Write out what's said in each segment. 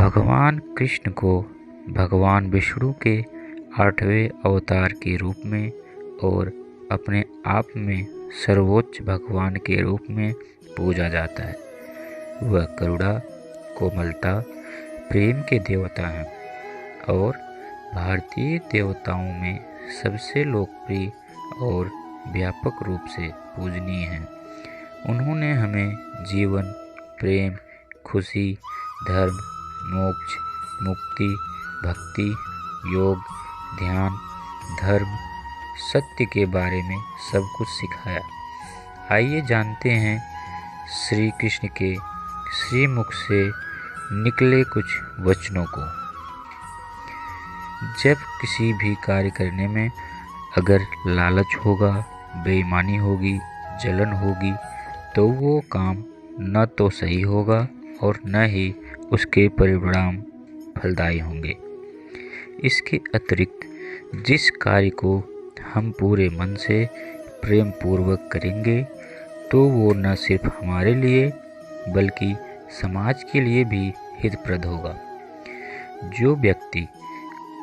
भगवान कृष्ण को भगवान विष्णु के 8वें अवतार के रूप में और अपने आप में सर्वोच्च भगवान के रूप में पूजा जाता है। वह करुणा, कोमलता, प्रेम के देवता हैं और भारतीय देवताओं में सबसे लोकप्रिय और व्यापक रूप से पूजनीय हैं। उन्होंने हमें जीवन, प्रेम, खुशी, धर्म, मोक्ष, मुक्ति, भक्ति, योग, ध्यान, धर्म, सत्य के बारे में सब कुछ सिखाया। आइए जानते हैं श्री कृष्ण के श्रीमुख से निकले कुछ वचनों को। जब किसी भी कार्य करने में अगर लालच होगा, बेईमानी होगी, जलन होगी, तो वो काम न तो सही होगा और न ही उसके परिणाम फलदायी होंगे। इसके अतिरिक्त जिस कार्य को हम पूरे मन से प्रेम पूर्वक करेंगे तो वो न सिर्फ हमारे लिए बल्कि समाज के लिए भी हितप्रद होगा। जो व्यक्ति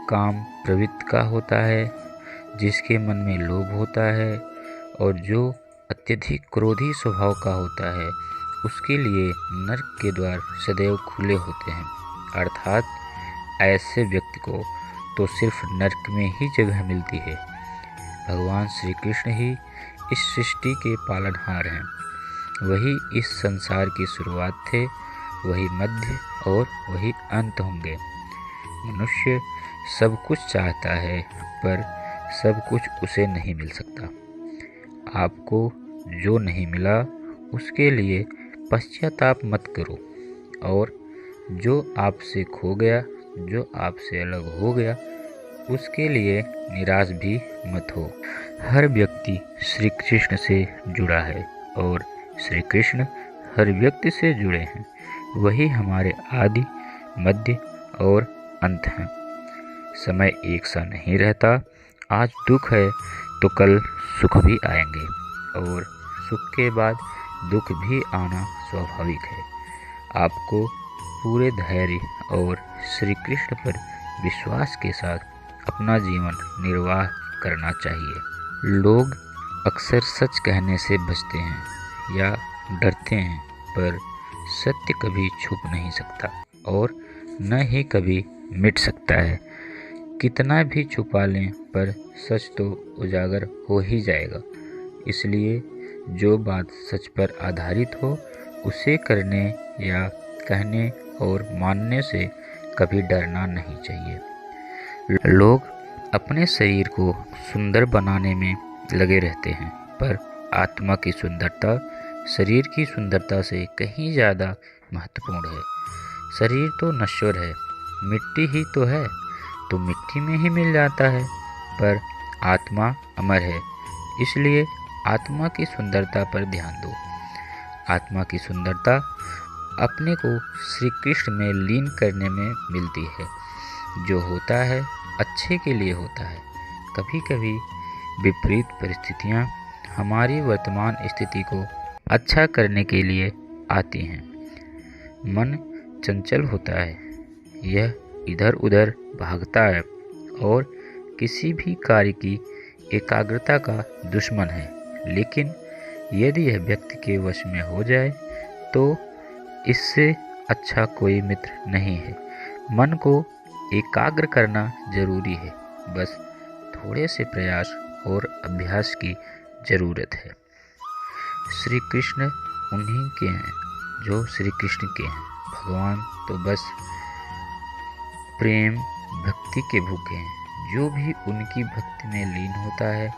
काम प्रवृत्ति का होता है, जिसके मन में लोभ होता है और जो अत्यधिक क्रोधी स्वभाव का होता है, उसके लिए नरक के द्वार सदैव खुले होते हैं। अर्थात ऐसे व्यक्ति को तो सिर्फ नरक में ही जगह मिलती है। भगवान श्री कृष्ण ही इस सृष्टि के पालनहार हैं। वही इस संसार की शुरुआत थे, वही मध्य और वही अंत होंगे। मनुष्य सब कुछ चाहता है पर सब कुछ उसे नहीं मिल सकता। आपको जो नहीं मिला उसके लिए पश्चाताप मत करो और जो आपसे खो गया, जो आपसे अलग हो गया, उसके लिए निराश भी मत हो। हर व्यक्ति श्री कृष्ण से जुड़ा है और श्री कृष्ण हर व्यक्ति से जुड़े हैं। वही हमारे आदि, मध्य और अंत हैं। समय एक सा नहीं रहता। आज दुख है तो कल सुख भी आएंगे और सुख के बाद दुख भी आना स्वाभाविक है। आपको पूरे धैर्य और श्री कृष्ण पर विश्वास के साथ अपना जीवन निर्वाह करना चाहिए। लोग अक्सर सच कहने से बचते हैं या डरते हैं, पर सत्य कभी छुप नहीं सकता और न ही कभी मिट सकता है। कितना भी छुपा लें पर सच तो उजागर हो ही जाएगा। इसलिए जो बात सच पर आधारित हो उसे करने या कहने और मानने से कभी डरना नहीं चाहिए। लोग अपने शरीर को सुंदर बनाने में लगे रहते हैं, पर आत्मा की सुंदरता शरीर की सुंदरता से कहीं ज़्यादा महत्वपूर्ण है। शरीर तो नश्वर है, मिट्टी ही तो है, तो मिट्टी में ही मिल जाता है, पर आत्मा अमर है। इसलिए आत्मा की सुंदरता पर ध्यान दो। आत्मा की सुंदरता अपने को श्री कृष्ण में लीन करने में मिलती है। जो होता है अच्छे के लिए होता है। कभी कभी विपरीत परिस्थितियाँ हमारी वर्तमान स्थिति को अच्छा करने के लिए आती हैं। मन चंचल होता है, यह इधर उधर भागता है और किसी भी कार्य की एकाग्रता का दुश्मन है। लेकिन यदि यह व्यक्ति के वश में हो जाए तो इससे अच्छा कोई मित्र नहीं है। मन को एकाग्र करना जरूरी है, बस थोड़े से प्रयास और अभ्यास की जरूरत है। श्री कृष्ण उन्हीं के हैं जो श्री कृष्ण के हैं। भगवान तो बस प्रेम भक्ति के भूखे हैं। जो भी उनकी भक्ति में लीन होता है,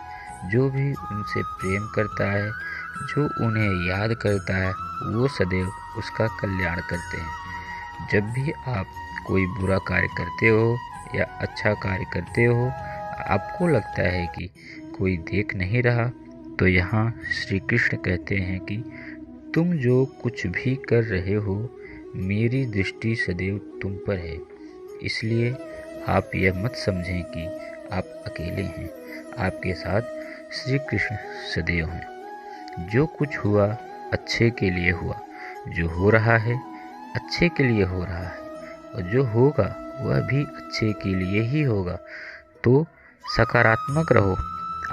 जो भी उनसे प्रेम करता है, जो उन्हें याद करता है, वो सदैव उसका कल्याण करते हैं। जब भी आप कोई बुरा कार्य करते हो या अच्छा कार्य करते हो, आपको लगता है कि कोई देख नहीं रहा, तो यहाँ श्री कृष्ण कहते हैं कि तुम जो कुछ भी कर रहे हो, मेरी दृष्टि सदैव तुम पर है। इसलिए आप यह मत समझें कि आप अकेले हैं। आपके साथ श्री कृष्ण सदैव हैं। जो कुछ हुआ अच्छे के लिए हुआ, जो हो रहा है अच्छे के लिए हो रहा है। और जो होगा वह भी अच्छे के लिए ही होगा। तो सकारात्मक रहो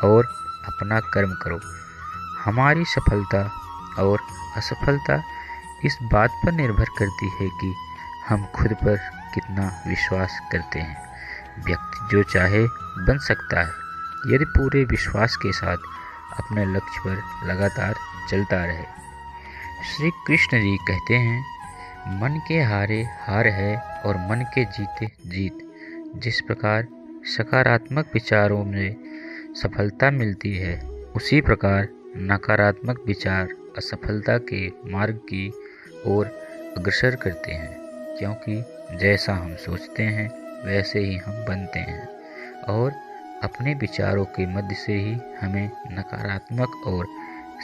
और अपना कर्म करो। हमारी सफलता और असफलता इस बात पर निर्भर करती है कि हम खुद पर कितना विश्वास करते हैं। व्यक्ति जो चाहे बन सकता है यदि पूरे विश्वास के साथ अपने लक्ष्य पर लगातार चलता रहे। श्री कृष्ण जी कहते हैं, मन के हारे हार है और मन के जीते जीत। जिस प्रकार सकारात्मक विचारों में सफलता मिलती है, उसी प्रकार नकारात्मक विचार असफलता के मार्ग की ओर अग्रसर करते हैं, क्योंकि जैसा हम सोचते हैं वैसे ही हम बनते हैं और अपने विचारों के मध्य से ही हमें नकारात्मक और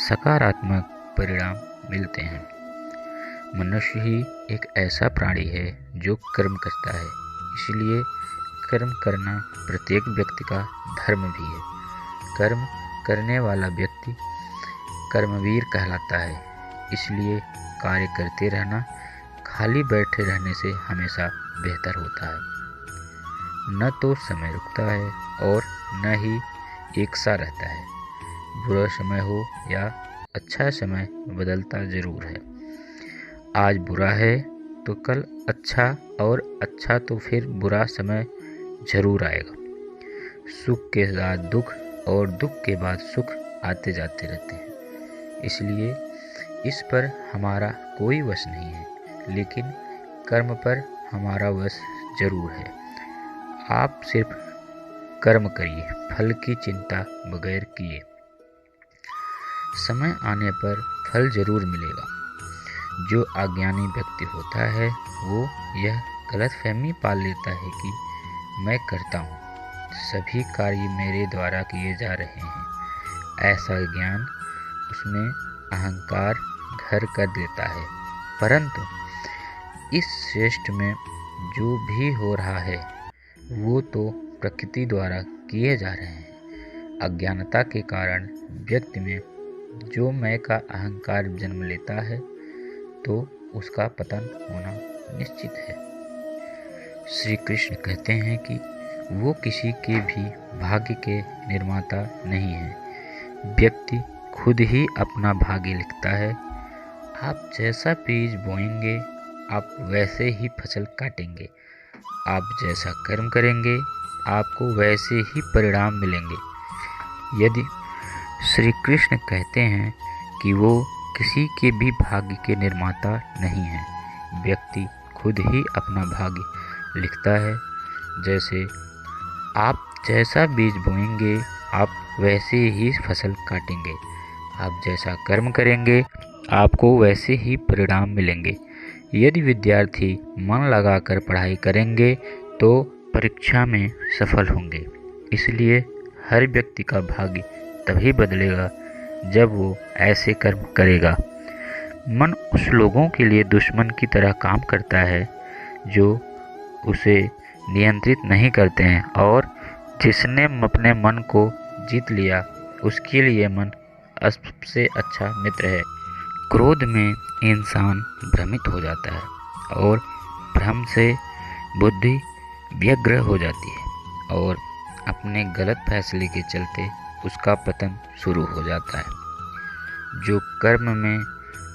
सकारात्मक परिणाम मिलते हैं। मनुष्य ही एक ऐसा प्राणी है जो कर्म करता है, इसलिए कर्म करना प्रत्येक व्यक्ति का धर्म भी है। कर्म करने वाला व्यक्ति कर्मवीर कहलाता है। इसलिए कार्य करते रहना खाली बैठे रहने से हमेशा बेहतर होता है। न तो समय रुकता है और न ही एक सा रहता है। बुरा समय हो या अच्छा समय बदलता जरूर है। आज बुरा है तो कल अच्छा, और अच्छा तो फिर बुरा समय जरूर आएगा। सुख के साथ दुख और दुख के बाद सुख आते जाते रहते हैं। इसलिए इस पर हमारा कोई वश नहीं है, लेकिन कर्म पर हमारा वश जरूर है। आप सिर्फ कर्म करिए, फल की चिंता बगैर किए। समय आने पर फल जरूर मिलेगा। जो अज्ञानी व्यक्ति होता है वो यह गलतफहमी पाल लेता है कि मैं करता हूँ, सभी कार्य मेरे द्वारा किए जा रहे हैं। ऐसा ज्ञान उसमें अहंकार घर कर देता है। परंतु इस श्रेष्ठ में जो भी हो रहा है वो तो प्रकृति द्वारा किए जा रहे हैं। अज्ञानता के कारण व्यक्ति में जो मैं का अहंकार जन्म लेता है तो उसका पतन होना निश्चित है। श्री कृष्ण कहते हैं कि वो किसी के भी भाग्य के निर्माता नहीं है। व्यक्ति खुद ही अपना भाग्य लिखता है। आप जैसा बीज बोएंगे आप वैसे ही फसल काटेंगे। आप जैसा कर्म करेंगे आपको वैसे ही परिणाम मिलेंगे। यदि श्री कृष्ण कहते हैं कि वो किसी के भी भाग्य के निर्माता नहीं है। व्यक्ति खुद ही अपना भाग्य लिखता है। जैसे आप जैसा बीज बोएंगे आप वैसे ही फसल काटेंगे। आप जैसा कर्म करेंगे आपको वैसे ही परिणाम मिलेंगे। यदि विद्यार्थी मन लगाकर पढ़ाई करेंगे तो परीक्षा में सफल होंगे। इसलिए हर व्यक्ति का भाग्य तभी बदलेगा जब वो ऐसे कर्म करेगा। मन उस लोगों के लिए दुश्मन की तरह काम करता है जो उसे नियंत्रित नहीं करते हैं, और जिसने अपने मन को जीत लिया उसके लिए मन सबसे अच्छा मित्र है। क्रोध में इंसान भ्रमित हो जाता है और भ्रम से बुद्धि व्यग्र हो जाती है और अपने गलत फैसले के चलते उसका पतन शुरू हो जाता है। जो कर्म में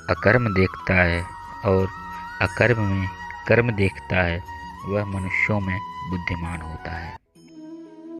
अकर्म देखता है और अकर्म में कर्म देखता है वह मनुष्यों में बुद्धिमान होता है।